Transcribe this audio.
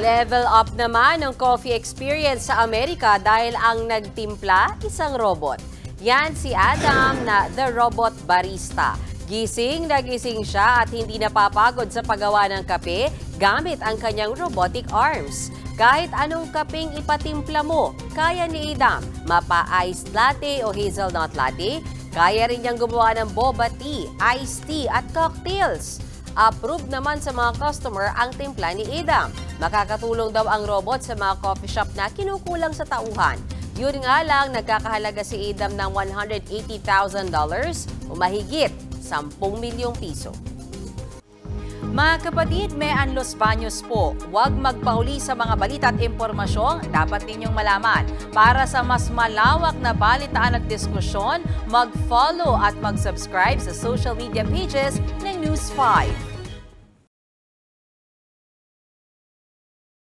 Level up naman ang coffee experience sa Amerika dahil ang nagtimpla, isang robot. Yan si Adam na The Robot Barista. Gising na gising siya at hindi napapagod sa paggawa ng kape gamit ang kanyang robotic arms. Kahit anong kapeng ipatimpla mo, kaya ni Adam. Mapa-iced latte o hazelnut latte, kaya rin niyang gumawa ng boba tea, iced tea at cocktails. Approved naman sa mga customer ang timpla ni Adam. Makakatulong daw ang robot sa mga coffee shop na kinukulang sa tauhan. Yun nga lang, nagkakahalaga si Adam ng $180,000 o mahigit 10 milyong piso. Mga kapatid, may Los Baños po. Huwag magpahuli sa mga balita at impormasyong dapat ninyong malaman. Para sa mas malawak na balitaan at diskusyon, mag-follow at mag-subscribe sa social media pages ng News 5.